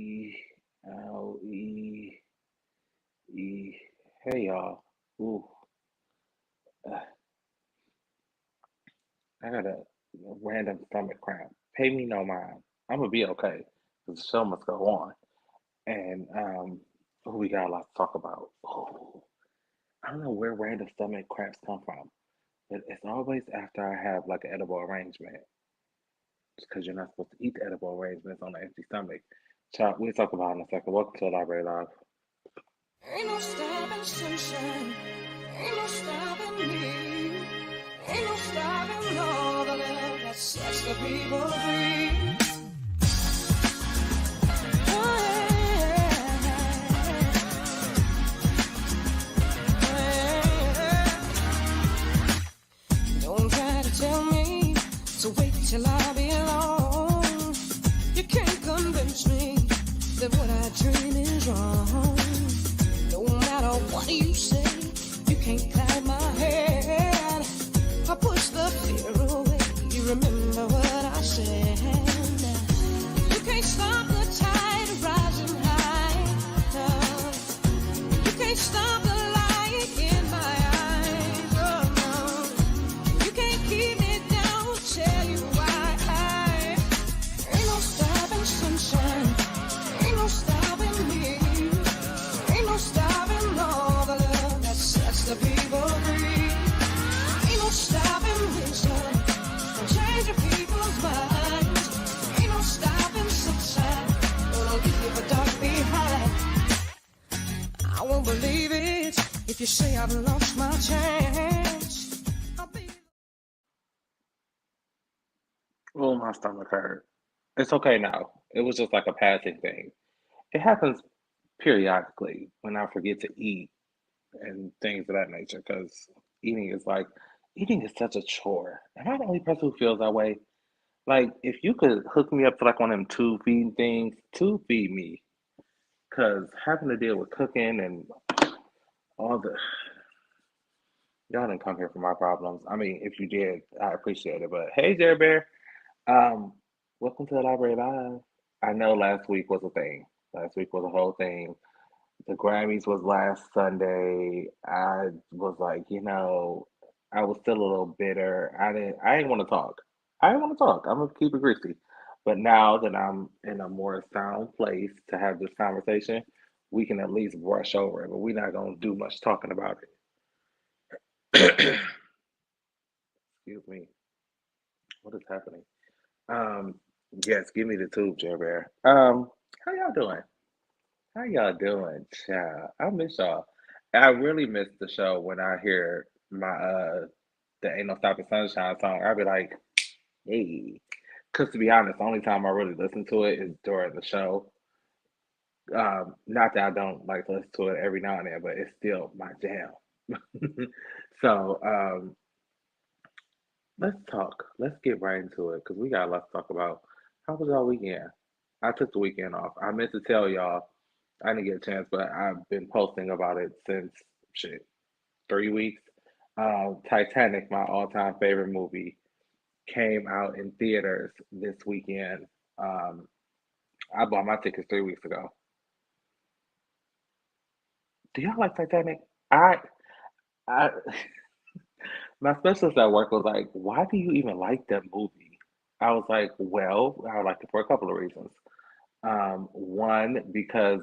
E. Hey y'all. Ooh, uh, I got a random stomach cramp. Pay me no mind. I'm gonna be okay because the show must go on. And we got a lot to talk about. Ooh, I don't know where random stomach cramps come from, but it's always after I have like an edible arrangement. Because you're not supposed to eat the edible arrangements on an empty stomach. Chop, we'll talk about it in a second. Welcome to the Library Live. Ain't no stopping sunshine, ain't no stopping me, ain't no stopping all the love that sets the people free. Oh, yeah. Don't try to tell me to wait till I belong. You can't convince me that what I dream is wrong. No matter what you say, you can't cloud my head. I push the fear away. You remember what I said. You can't stop the tide rising high. No. You can't stop the light in my eyes. Oh no. You can't keep me down. Tell you why. Ain't no stopping sunshine. Ain't no stopping me. Ain't no stopping all the love that sets the people free. Ain't no stopping wisdom from changing people's minds. Ain't no stopping sunshine gonna leave a dark behind. I won't believe it if you say I've lost my chance. I'll be. Oh, my stomach hurt. It's okay now. It was just like a passing thing. It happens periodically when I forget to eat and things of that nature because eating is like, eating is such a chore. Am I the only person who feels that way? Like, if you could hook me up to like one of them tube feeding things, tube feed me. Because having to deal with cooking and all the, y'all didn't come here for my problems. I mean, if you did, I appreciate it. But hey, Jerry Bear. Um, welcome to the Library Live. I know last week was a thing. Last week was a whole thing. The Grammys was last Sunday. I was like, I was still a little bitter. I didn't want to talk. I didn't want to talk. I'm gonna keep it greasy. But now that I'm in a more sound place to have this conversation, we can at least brush over it, but we're not gonna do much talking about it. Excuse me. What is happening? Um, yes, give me the tube, Jer Bear. How y'all doing? How y'all doing, child? I miss y'all. I really miss the show when I hear my the Ain't No Stopping Sunshine song. I'll be like, hey. Cause to be honest, the only time I really listen to it is during the show. Not that I don't like to listen to it every now and then, but it's still my jam. So let's talk. Let's get right into it because we got a lot to talk about. How was y'all weekend? I took the weekend off. I meant to tell y'all I didn't get a chance, but I've been posting about it since shit 3 weeks. Titanic, my all-time favorite movie, came out in theaters this weekend. Um, I bought my tickets 3 weeks ago. Do y'all like Titanic? I, my specialist at work was like, "Why do you even like that movie?" I was like, "Well, I like it for a couple of reasons. One, because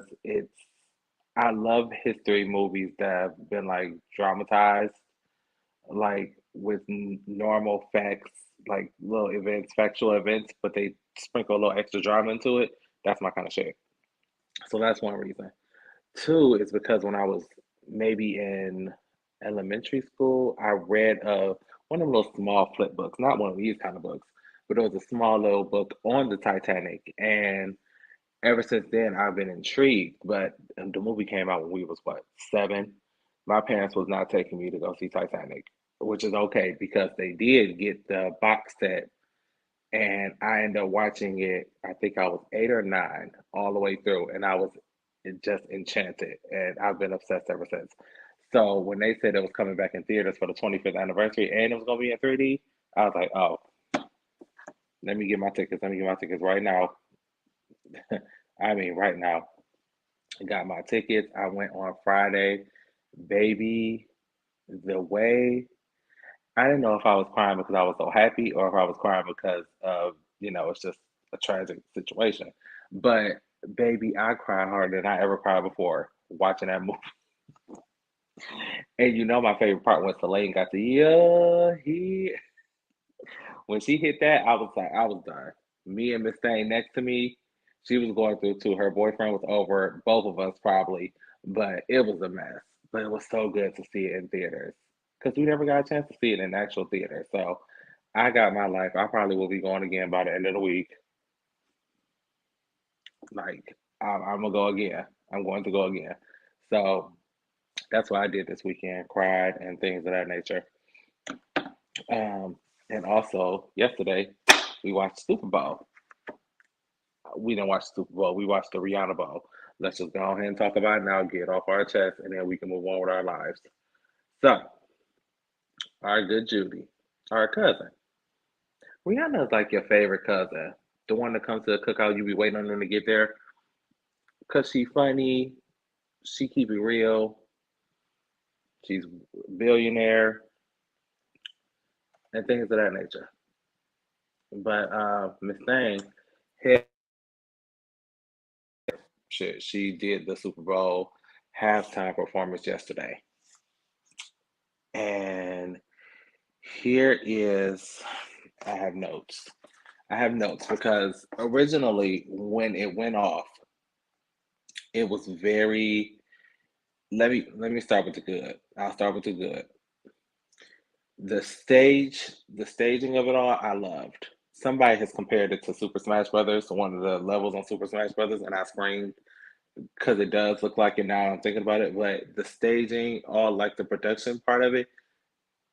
I love history movies that have been like dramatized, like with normal facts, like little events, factual events, but they sprinkle a little extra drama into it. That's my kind of shit. So that's one reason. Two is because when I was maybe in elementary school, I read one of them little small flip books, not one of these kind of books, but it was a small little book on the Titanic, and ever since then I've been intrigued. But the movie came out when we was what, 7. My parents was not taking me to go see Titanic, which is okay because they did get the box set, and I ended up watching it. I think I was 8 or 9 all the way through, and I was just enchanted, and I've been obsessed ever since. So when they said it was coming back in theaters for the 25th anniversary and it was gonna be in 3D, I was like, oh, let me get my tickets. Let me get my tickets right now. I mean, right now, I got my tickets. I went on Friday. Baby, the way I didn't know if I was crying because I was so happy or if I was crying because of, it's just a tragic situation. But baby, I cried harder than I ever cried before watching that movie. And my favorite part when Celine got the yeah, when she hit that, I was like, I was done. Me and Miss Thing next to me, she was going through too. Her boyfriend was over, both of us probably, but it was a mess. But it was so good to see it in theaters because we never got a chance to see it in actual theater. So I got my life. I probably will be going again by the end of the week. Like I'm gonna go again. I'm going to go again. So that's what I did this weekend. Cried and things of that nature. Um, and also yesterday we watched Super Bowl. We didn't watch the Super Bowl. We watched the Rihanna Bowl. Let's just go ahead and talk about it now, get it off our chest, and then we can move on with our lives. So, our good Judy, our cousin. Rihanna is like your favorite cousin. The one that comes to the cookout, you be waiting on them to get there. Cause she funny, she keep it real, she's a billionaire, and things of that nature. But Miss Thing, heck, shit, she did the Super Bowl halftime performance yesterday. And here is, I have notes. I have notes because originally when it went off, it was very. Let me start with the good. I'll start with the good. The staging of it all, I loved. Somebody has compared it to Super Smash Brothers, one of the levels on Super Smash Brothers, and I screamed because it does look like it now. I'm thinking about it, but the staging, all like the production part of it,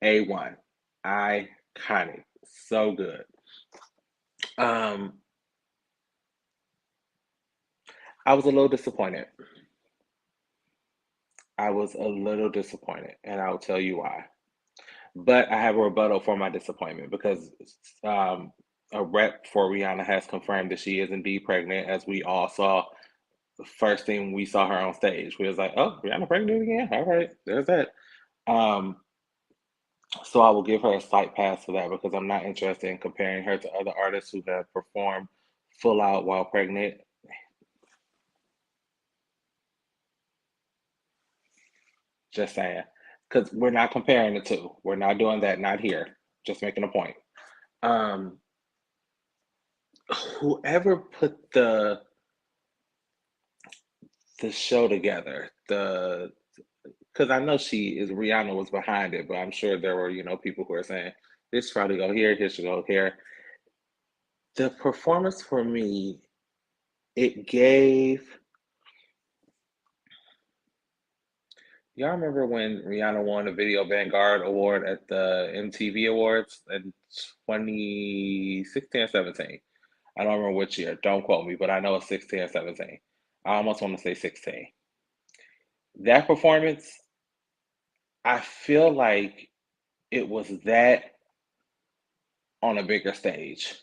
A1, iconic, so good. Um, I was a little disappointed. I was a little disappointed, and I'll tell you why. But I have a rebuttal for my disappointment because um, a rep for Rihanna has confirmed that she is indeed pregnant, as we all saw the first thing we saw her on stage. We was like, "Oh, Rihanna pregnant again? All right, there's that." Um, so I will give her a slight pass for that because I'm not interested in comparing her to other artists who have performed full out while pregnant. Just saying, because we're not comparing the two. We're not doing that. Not here. Just making a point. Um, whoever put the show together, the because I know she is Rihanna was behind it, but I'm sure there were people who are saying this should probably go here, this should go here. The performance for me, it gave. Y'all remember when Rihanna won the Video Vanguard Award at the MTV Awards in 2016 or 17? I don't remember which year. Don't quote me, but I know it's 16 or 17. I almost want to say 16. That performance, I feel like it was that on a bigger stage.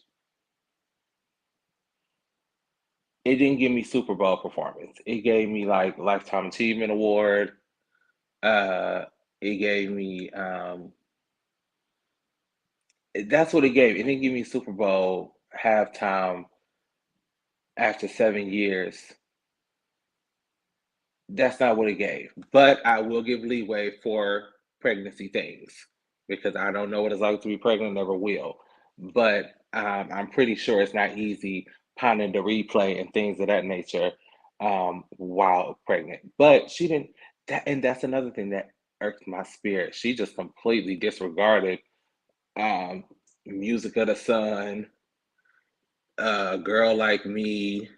It didn't give me Super Bowl performance. It gave me like Lifetime Achievement Award. Uh, it gave me that's what it gave. It didn't give me Super Bowl halftime after 7 years. That's not what it gave. But I will give leeway for pregnancy things because I don't know what it's like to be pregnant, never will. But I'm pretty sure it's not easy pounding the replay and things of that nature while pregnant. But she didn't, and that's another thing that irked my spirit. She just completely disregarded um, Music of the Sun, Girl Like Me,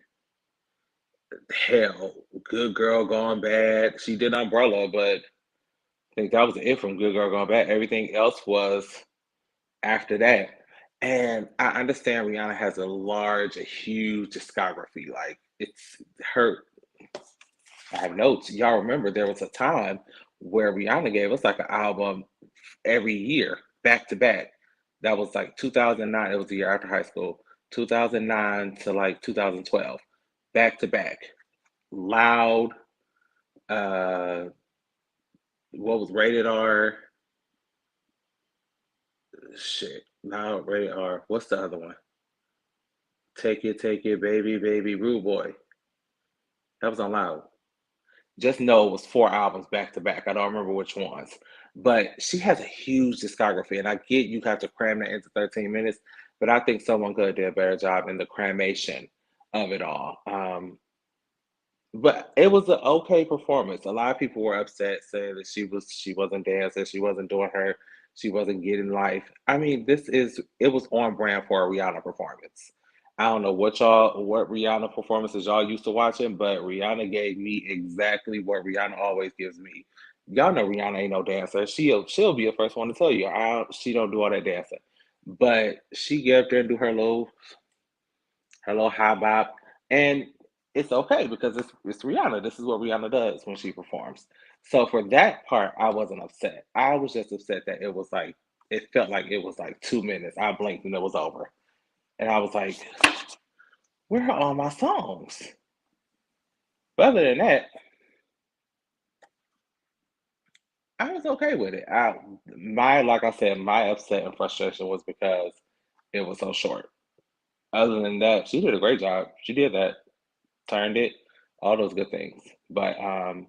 hell, Good Girl Gone Bad. She did Umbrella, but I think that was it from Good Girl Gone Bad. Everything else was after that. And I understand Rihanna has a huge discography. Like it's her. I have notes. Y'all remember there was a time where Rihanna gave us like an album every year, back to back. That was like 2009. It was the year after high school. 2009 to like 2012. back to back. Loud, uh, what was rated R? Shit, Loud, rated R. What's the other one? Take it, baby, baby, Rude Boy. That was on Loud. Just know it was 4 albums back to back. I don't remember which ones, but she has a huge discography, and I get you have to cram that into 13 minutes, but I think someone could have did a better job in the cramation of it all. But it was an okay performance. A lot of people were upset saying that she wasn't dancing, she wasn't doing her, she wasn't getting life. I mean, it was on brand for a Rihanna performance. I don't know what Rihanna performances y'all used to watching, but Rihanna gave me exactly what Rihanna always gives me. Y'all know Rihanna ain't no dancer. She'll be the first one to tell you. She don't do all that dancing. But she get up there and do her little high bop, and it's okay because it's Rihanna. This is what Rihanna does when she performs. So for that part, I wasn't upset. I was just upset that it felt like it was like 2 minutes. I blinked and it was over, and I was like, "Where are all my songs?" But other than that, I was okay with it. Like I said, my upset and frustration was because it was so short. Other than that, she did a great job. She did that, turned it, all those good things. But y'all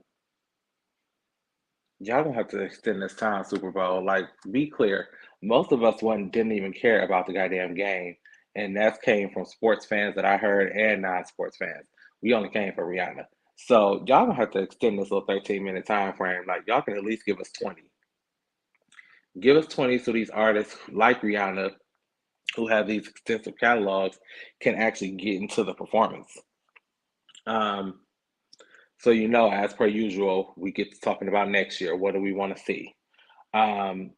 gonna have to extend this time, Super Bowl. Like, be clear. Most of us one didn't even care about the goddamn game, and that came from sports fans that I heard and non-sports fans. We only came for Rihanna. So y'all gonna have to extend this little 13-minute time frame. Like, y'all can at least give us 20. Give us 20 so these artists like Rihanna, who have these extensive catalogs, can actually get into the performance. Um, so as per usual, we get to talking about next year. What do we want to see? Um,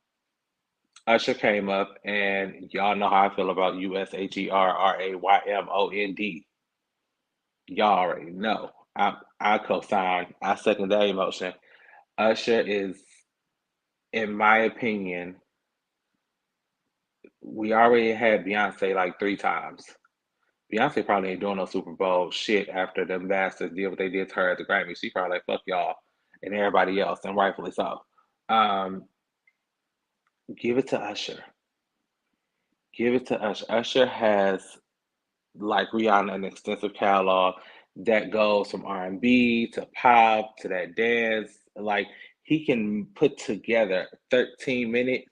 Usher came up, and y'all know how I feel about USHERRAYMOND. Y'all already know. I co-sign. I second that emotion. Usher is, in my opinion, we already had Beyonce like 3 times. Beyonce probably ain't doing no Super Bowl shit after them bastards did what they did to her at the Grammy. She probably like fuck y'all and everybody else, and rightfully so. Um, give it to Usher. Give it to Usher. Usher has, like Rihanna, an extensive catalog that goes from R&B to pop to that dance. Like, he can put together 13 minute.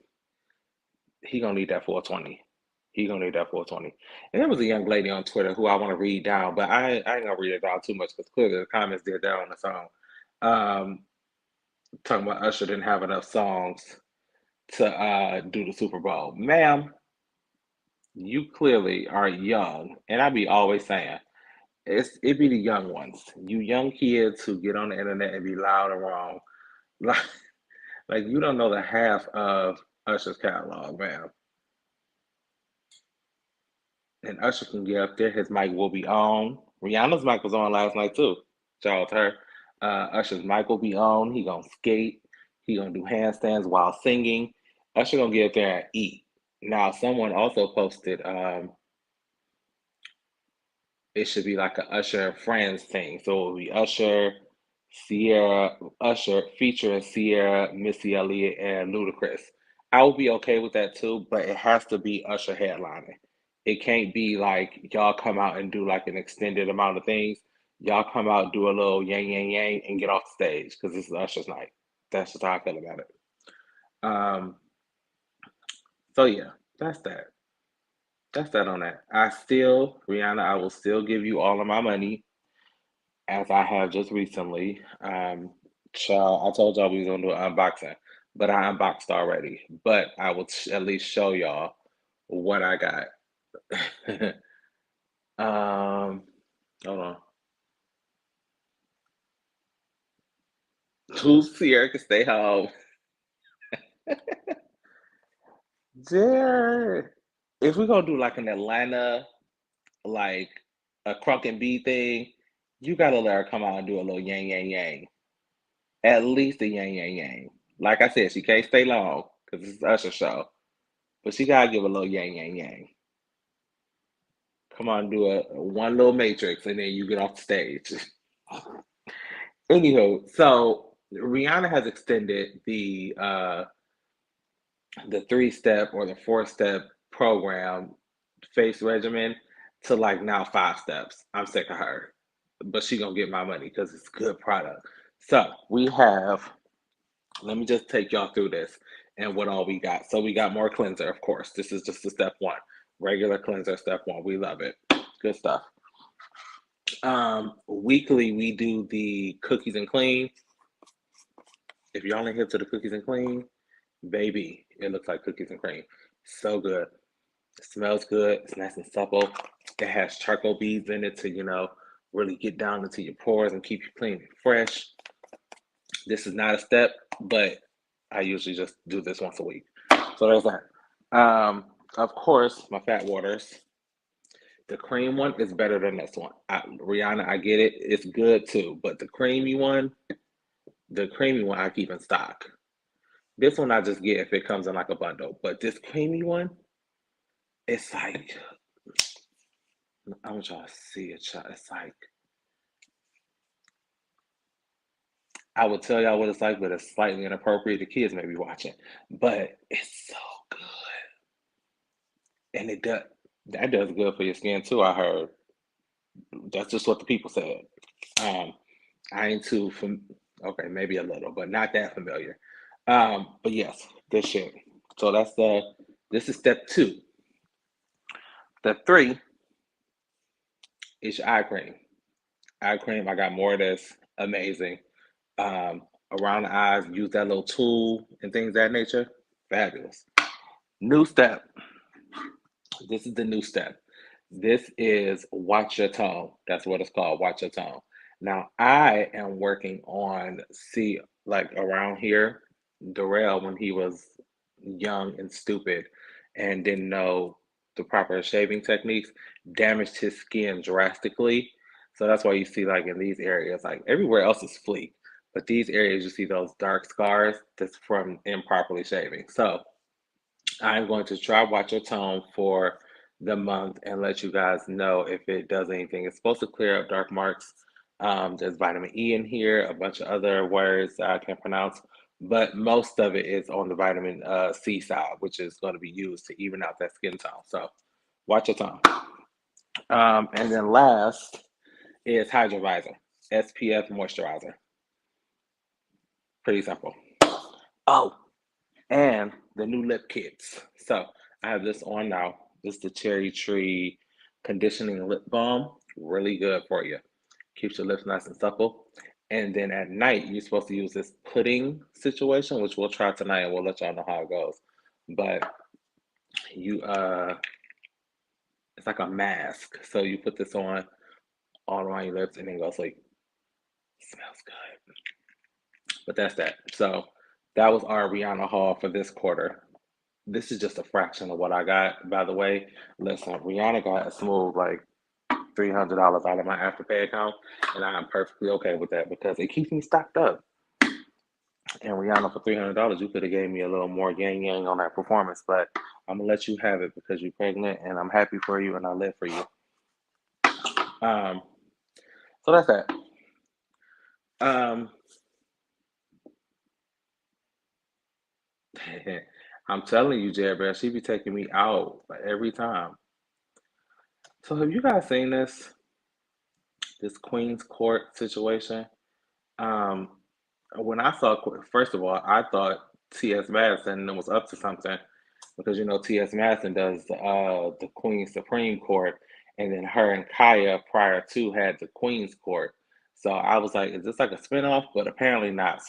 He gonna need that 420. He gonna need that 420. And there was a young lady on Twitter who I want to read down, but I ain't gonna read it down too much because clearly the comments did that on its own. Um, talking about Usher didn't have enough songs to do the Super Bowl. Ma'am, you clearly are young, and I be always saying it be the young ones, you young kids who get on the internet and be loud and wrong. Like, like you don't know the half of Usher's catalog, man. And Usher can get up there. His mic will be on. Rihanna's mic was on last night too. Shout out to her. Usher's mic will be on. He gonna skate. He gonna do handstands while singing. Usher gonna get up there and eat. Now, someone also posted it should be like a Usher and Friends thing. So it will be Usher featuring Sierra, Missy Elliott, and Ludacris. I would be okay with that too, but it has to be Usher headlining. It can't be like y'all come out and do like an extended amount of things. Y'all come out, do a little yang yang yang, and get off the stage because this is Usher's night. That's just how I feel about it. Um, so yeah, that's that. That's that on that. Rihanna, I will still give you all of my money as I have just recently. Child, I told y'all we was gonna do an unboxing, but I unboxed already. But I will at least show y'all what I got. um, hold on. Who's Sierra can stay home? Jared. If we're gonna do like an Atlanta, like a Crunk and B thing, you gotta let her come out and do a little yang yang yang. At least a yang yang yang. Like I said, she can't stay long because it's Usher show, but she gotta give a little yang yang yang. Come on, do a one little matrix, and then you get off the stage. Anywho, so Rihanna has extended the 3 step or the 4 step program face regimen to like now 5 steps. I'm sick of her, but she gonna get my money because it's good product. So we have. Let me just take y'all through this and what all we got. So we got more cleanser, of course. This is just the step one, regular cleanser. Step one, we love it. Good stuff. Weekly we do the cookies and clean. If you're only hip to the cookies and clean, baby, it looks like cookies and cream. So good. It smells good. It's nice and supple. It has charcoal beads in it to, really get down into your pores and keep you clean and fresh. This is not a step, but I usually just do this once a week. So there's that. Of course, my fat waters. The cream one is better than this one. Rihanna, I get it. It's good too. But the creamy one I keep in stock. This one I just get if it comes in like a bundle. But this creamy one, it's like, I want y'all to see it. It's like, I would tell y'all what it's like, but it's slightly inappropriate. The kids may be watching. But it's so good. And that does good for your skin too, I heard. That's just what the people said. Um, I ain't too okay, maybe a little, but not that familiar. But yes, good shit. So this is step two. Step three is your eye cream. Eye cream, I got more of this. Amazing. Um, Around the eyes, use that little tool and things of that nature. Fabulous. New step. This is the new step. This is watch your tone. That's what it's called. Watch your tone. Now I am working on like around here, Darrell when he was young and stupid and didn't know the proper shaving techniques, damaged his skin drastically. So that's why you see like in these areas, like everywhere else is fleek, but these areas you see those dark scars that's from improperly shaving. So I'm going to try Watch Your Tone for the month and let you guys know if it does anything. It's supposed to clear up dark marks. There's vitamin E in here, a bunch of other words that I can't pronounce, but most of it is on the vitamin C side, which is going to be used to even out that skin tone. So watch your tone. And then last is Hydrovisor, SPF moisturizer. Pretty simple. Oh, and the new lip kits. So I have this on now. This is the Cherry Tree Conditioning Lip Balm. Really good for you. Keeps your lips nice and supple. And then at night, you're supposed to use this pudding situation, which we'll try tonight and we'll let y'all know how it goes. But it's like a mask. So you put this on all around your lips and then go sleep. Smells good. But that's that. So that was our Rihanna haul for this quarter. This is just a fraction of what I got, by the way. Listen, Rihanna got a smooth like $300 out of my Afterpay account, and I am perfectly okay with that because it keeps me stocked up. And Rihanna, for $300, you could have gave me a little more yang on that performance, but I'm gonna let you have it because you're pregnant, and I'm happy for you, and I live for you. So that's that. I'm telling you, Jared, Bear, she be taking me out like, every time. So have you guys seen this Queen's Court situation? Um, when I saw, first of all, I thought T.S. Madison was up to something because T.S. Madison does the Queen's Supreme Court, and then her and Kaya prior to had the Queen's Court. So I was like, is this like a spinoff? But apparently not.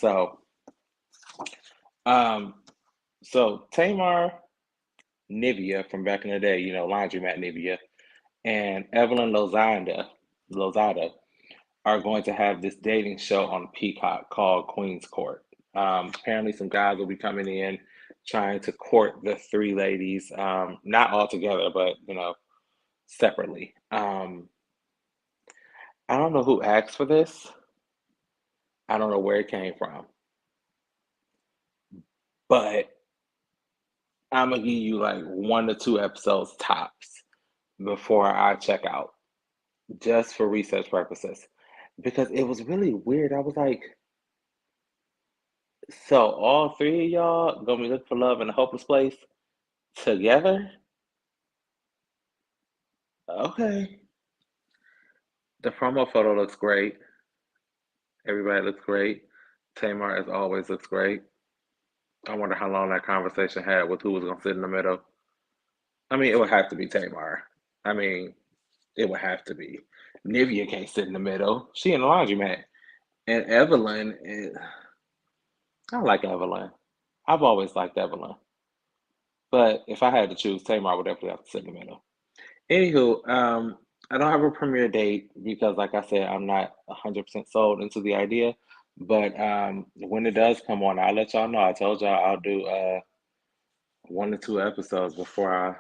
Um, so Tamar, Nivea from back in the day, laundromat Nivea, and Evelyn Lozada are going to have this dating show on Peacock called Queen's Court. Apparently, some guys will be coming in trying to court the three ladies, not all together, but separately. I don't know who asked for this. I don't know where it came from, but I'm gonna give you like 1 to 2 episodes tops. before I check out, just for research purposes. Because it was really weird. I was like, so all three of y'all gonna be looking for love in a hopeless place together? Okay. The promo photo looks great. Everybody looks great. Tamar, as always, looks great. I wonder how long that conversation had with who was gonna sit in the middle. I mean, it would have to be Tamar. I mean, it would have to be. Nivea can't sit in the middle. She in the laundromat. And Evelyn, I like Evelyn. I've always liked Evelyn. But if I had to choose, Tamar would definitely have to sit in the middle. Anywho, I don't have a premiere date because, like I said, I'm not 100% sold into the idea. But when it does come on, I'll let y'all know. I told y'all I'll do 1 to 2 episodes before I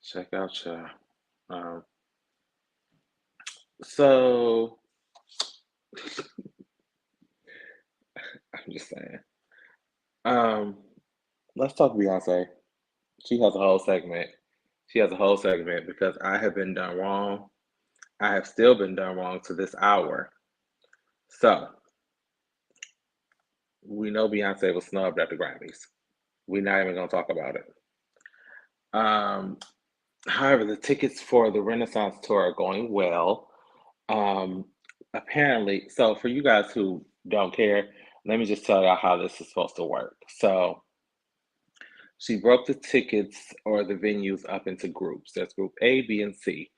check out y'all. Um, so I'm just saying. Um, let's talk Beyonce. She has a whole segment. She has a whole segment because I have been done wrong. I have still been done wrong to this hour. So we know Beyonce was snubbed at the Grammys. We're not even gonna talk about it. Um, however, the tickets for the Renaissance tour are going well. Um, apparently, so for you guys who don't care, let me just tell y'all how this is supposed to work. So she broke the tickets or the venues up into groups. There's group A, B, and C.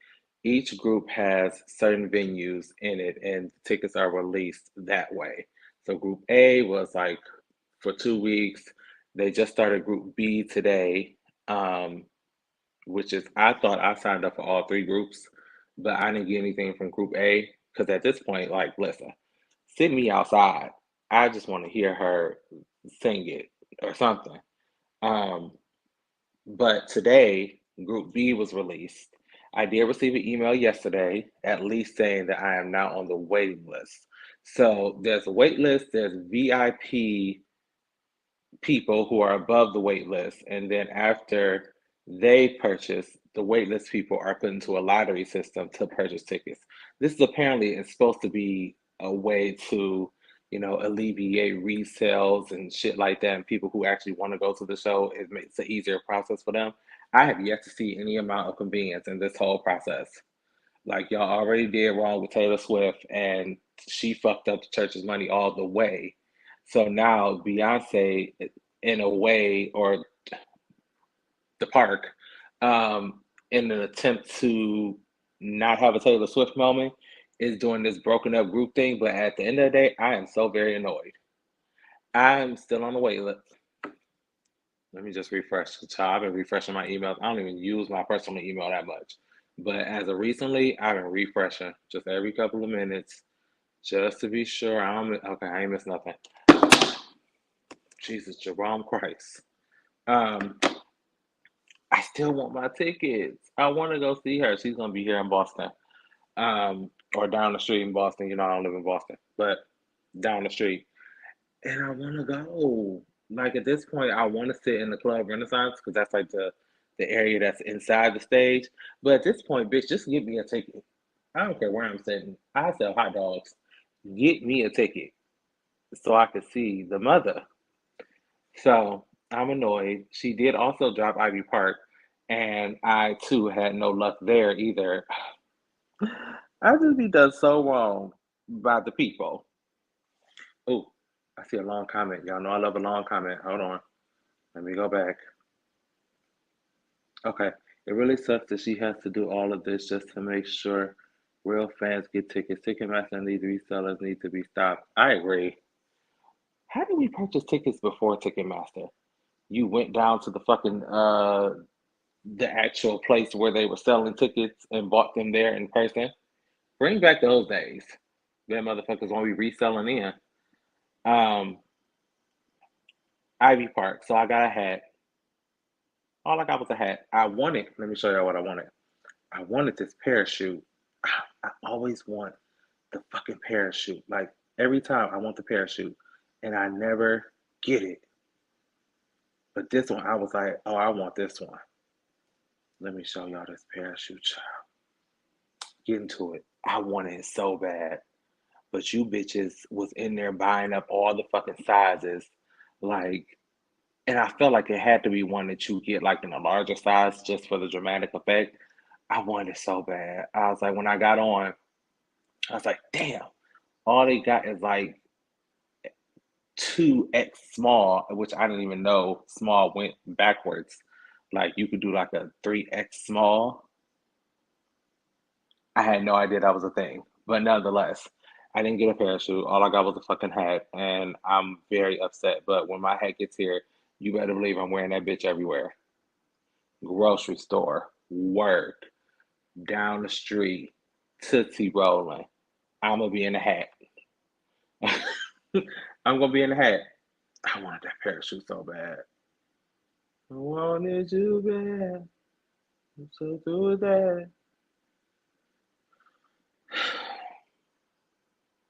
Each group has certain venues in it, and tickets are released that way. So group A was like for 2 weeks. They just started group B today, um, which is I thought I signed up for all three groups, but I didn't get anything from group A because at this point, like, listen, sit me outside. I just want to hear her sing it or something. Um, but today, Group B was released. I did receive an email yesterday, at least saying that I am now on the waiting list. So there's a wait list, there's VIP people who are above the wait list, and then after they purchase, the wait list people are put into a lottery system to purchase tickets. This is apparently it's supposed to be a way to, alleviate resales and shit like that, and people who actually want to go to the show, it makes an easier process for them. I have yet to see any amount of convenience in this whole process. Like y'all already did wrong with Taylor Swift, and she fucked up the church's money all the way. So now Beyonce, in a way, or the park, um, in an attempt to not have a Taylor Swift moment, is doing this broken up group thing. But at the end of the day, I am so very annoyed. I'm still on the wait list. Let me just refresh. Child, I've been refreshing my emails. I don't even use my personal email that much. But as of recently, I've been refreshing just every couple of minutes just to be sure I don't okay, I ain't missed nothing. Jesus, Jerome Christ. Um, I still want my tickets. I want to go see her. She's gonna be here in Boston. Or down the street in Boston. You know, I don't live in Boston, but down the street. And I want to go. Like at this point, I want to sit in the Club Renaissance because that's like the area that's inside the stage. But at this point, bitch, just give me a ticket. I don't care where I'm sitting. I sell hot dogs. Get me a ticket so I could see the mother. So I'm annoyed. She did also drop Ivy Park, and I too had no luck there either. I just be done so wrong by the people. Oh, I see a long comment. Y'all know I love a long comment. Hold on. Let me go back. Okay. It really sucks that she has to do all of this just to make sure real fans get tickets. Ticketmaster and these resellers need to be stopped. I agree. How did we purchase tickets before Ticketmaster? You went down to the fucking the actual place where they were selling tickets and bought them there in person. Bring back those days. Them motherfuckers won't be reselling in. Um, Ivy Park. So I got a hat. All I got was a hat. I wanted, let me show you what I wanted. I wanted this parachute. I always want the fucking parachute. Like every time I want the parachute and I never get it. But this one, I was like, oh, I want this one. Let me show y'all this parachute, child. Get into it. I wanted it so bad. But you bitches was in there buying up all the fucking sizes. Like, and I felt like it had to be one that you get like in a larger size just for the dramatic effect. I wanted it so bad. I was like, when I got on, I was like, damn, all they got is like 2X small, which I didn't even know small went backwards. Like you could do like a 3X small. I had no idea that was a thing. But nonetheless, I didn't get a parachute. All I got was a fucking hat, and I'm very upset. But when my hat gets here, you better believe I'm wearing that bitch everywhere. Grocery store, work, down the street, Tootsie rolling. I'm gonna be in the hat. I'm gonna be in the hat. I wanted that parachute so bad. I wanted you bad. I'm so through with that.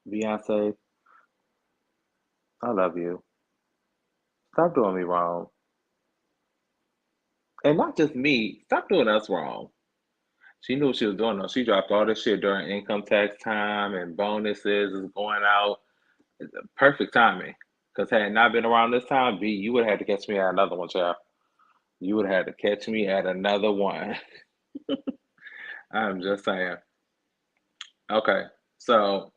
Beyonce, I love you. Stop doing me wrong. And not just me, stop doing us wrong. She knew what she was doing though. She dropped all this shit during income tax time and bonuses is going out. Perfect timing. Because had it not been around this time, B, you would have had to catch me at another one, child. You would have had to catch me at another one. I'm just saying. Okay, so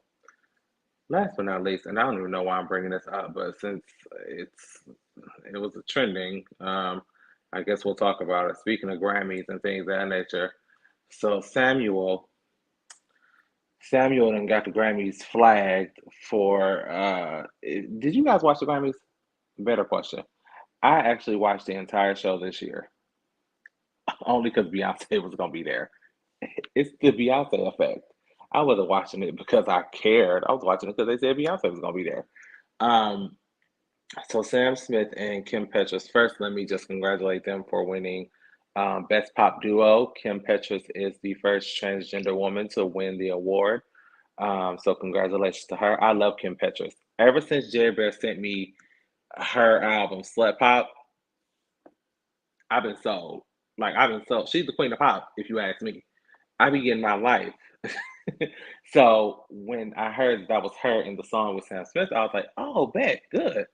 last but not least, and I don't even know why I'm bringing this up, but since it's it was a trending, I guess we'll talk about it. Speaking of Grammys and things of that nature, so Samuel and got the Grammys flagged for. Did you guys watch the Grammys? Better question. I actually watched the entire show this year, only because Beyonce was gonna be there. It's the Beyonce effect. I wasn't watching it because I cared. I was watching it because they said Beyonce was gonna be there. Um, so Sam Smith and Kim Petras. First, let me just congratulate them for winning Best Pop Duo. Kim Petras is the first transgender woman to win the award. So congratulations to her. I love Kim Petras. Ever since Jerry Bear sent me her album Slut Pop, I've been sold. Like I've been sold. She's the queen of pop, if you ask me. I be getting my life. So when I heard that was her in the song with Sam Smith, I was like, oh, bet, good.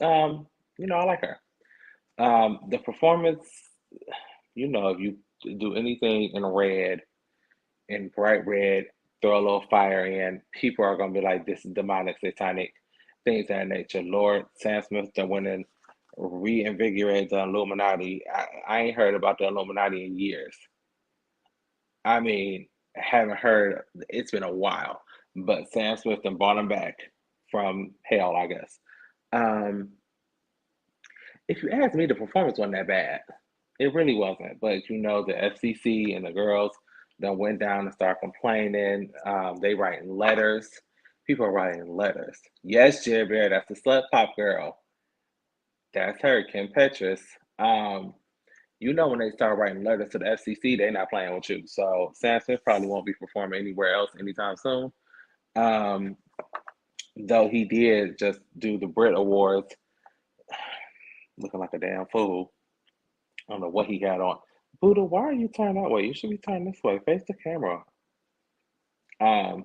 Um, I like her. The performance, if you do anything in red, in bright red, throw a little fire in, people are gonna be like, this is demonic, satanic, things of that nature. Lord, Sam Smith done went and reinvigorated the Illuminati. I ain't heard about the Illuminati in years. I mean, haven't heard, it's been a while, but Sam Smith done brought him back from hell, I guess. Um, if you ask me, the performance wasn't that bad. It really wasn't. But the FCC and the girls done went down and started complaining. They writing letters. People are writing letters. Yes, Jerry Bear, that's the slut pop girl. That's her, Kim Petras. Um, when they start writing letters to the FCC, they're not playing with you. So Sam Smith probably won't be performing anywhere else anytime soon. Um, though he did just do the Brit Awards looking like a damn fool. I don't know what he had on. Buddha, why are you turned that way? You should be turned this way. Face the camera. Um,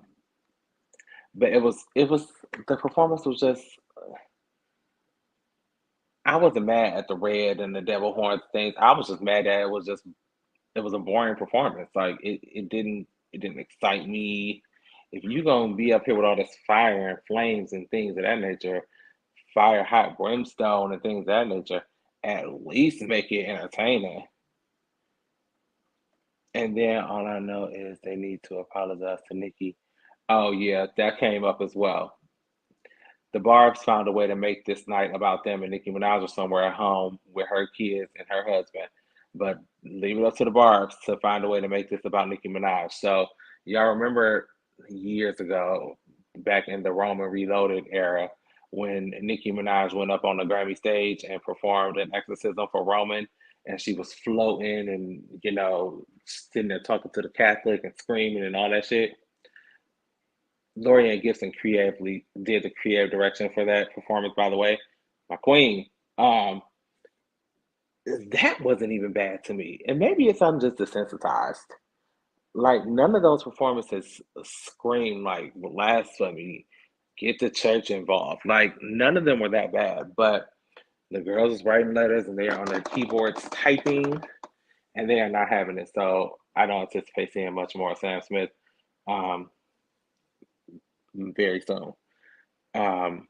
but it was the performance was just I wasn't mad at the red and the devil horns things. I was just mad that it was a boring performance. Like it didn't excite me. If you gonna be up here with all this fire and flames and things of that nature, fire, hot brimstone and things of that nature, at least make it entertaining. And then all I know is they need to apologize to Nikki. Oh yeah, that came up as well. The Barb's found a way to make this night about them and Nicki Minaj are somewhere at home with her kids and her husband. But leave it up to the Barb's to find a way to make this about Nicki Minaj. So y'all remember years ago, back in the Roman Reloaded era, when Nicki Minaj went up on the Grammy stage and performed an exorcism for Roman, and she was floating and sitting there talking to the Catholic and screaming and all that shit. Lorianne Gibson creatively did the creative direction for that performance, by the way. My queen. Um, That wasn't even bad to me. And maybe it's I'm just desensitized. Like none of those performances scream like blasphemy, get the church involved. Like none of them were that bad. But the girls is writing letters and they are on their keyboards typing and they are not having it. So I don't anticipate seeing much more of Sam Smith um, very soon. Um,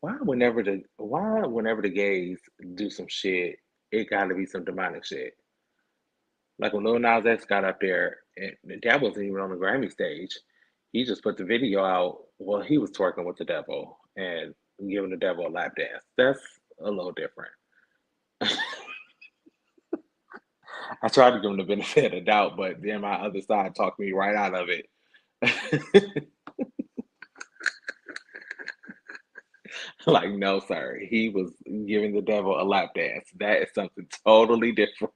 whenever the gays do some shit, it gotta be some demonic shit. Like when Lil Nas X got up there, and that wasn't even on the Grammy stage. He just put the video out. Well, he was twerking with the devil and giving the devil a lap dance. That's a little different. I tried to give him the benefit of the doubt, but then my other side talked me right out of it. Like, no, sir. He was giving the devil a lap dance. That is something totally different.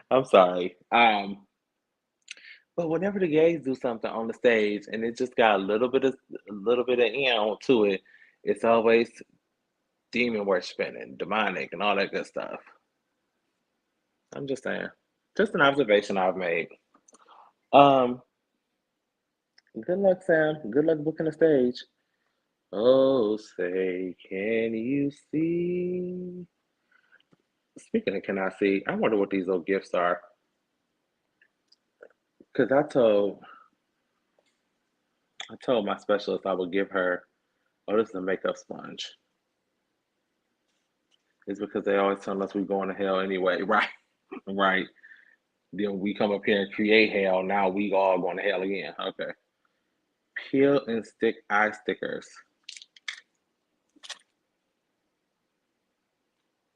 I'm sorry. But whenever the gays do something on the stage and it just got a little bit of to it, it's always demon worshiping and demonic and all that good stuff. I'm just saying. Just an observation I've made. Um, good luck, Sam. Good luck booking the stage. Oh, say, can you see? Speaking of can I see, I wonder what these little gifts are. Because I told my specialist I would give her, oh, this is a makeup sponge. It's because they always tell us we're going to hell anyway, right? Right. Then we come up here and create hell. Now we all going to hell again. Okay. Peel and stick eye stickers.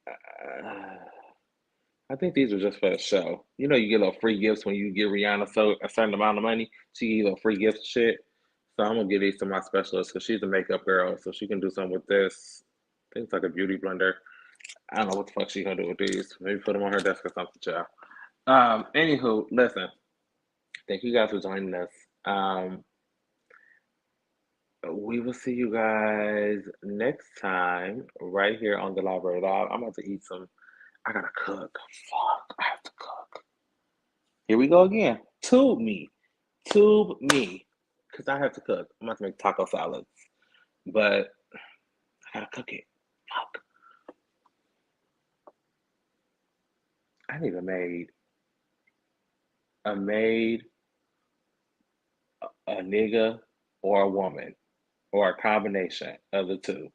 Uh, I think these are just for the show. You know, you get little free gifts when you give Rihanna a certain amount of money. She give you little free gifts and shit. So I'm gonna give these to my specialist because she's a makeup girl, so she can do something with this. I think it's like a beauty blender. I don't know what the fuck she gonna do with these. Maybe put them on her desk or something, child. Anywho, listen. Thank you guys for joining us. Um, we will see you guys next time right here on the Library Live. I'm about to eat some. I gotta cook. Fuck, I have to cook. Here we go again. Tube me. Tube me. Because I have to cook. I'm about to make taco salads. But I gotta cook it. Fuck. I need a maid. A maid, a nigga, or a woman. Or a combination of the two.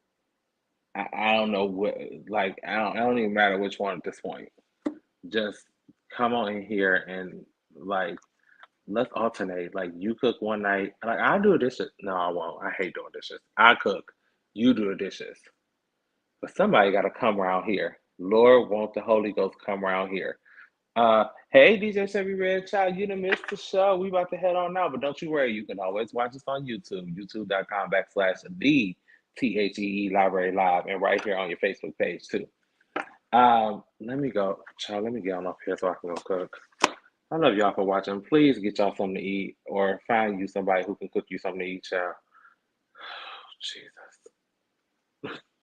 I don't know what, like, I don't even matter which one at this point. Just come on in here and, like, let's alternate. Like, you cook one night. Like, I'll do dishes. No, I won't. I hate doing dishes. I cook. You do the dishes. But somebody got to come around here. Lord, won't the Holy Ghost come around here? Hey, DJ Chevy Red Child, you done missed the show. We about to head on now, but don't you worry. You can always watch us on YouTube, youtube.com/the THEE Library Live, and right here on your Facebook page, too. Let me go. Child, let me get on up here so I can go cook. I love y'all for watching. Please get y'all something to eat or find you somebody who can cook you something to eat, child. Jesus.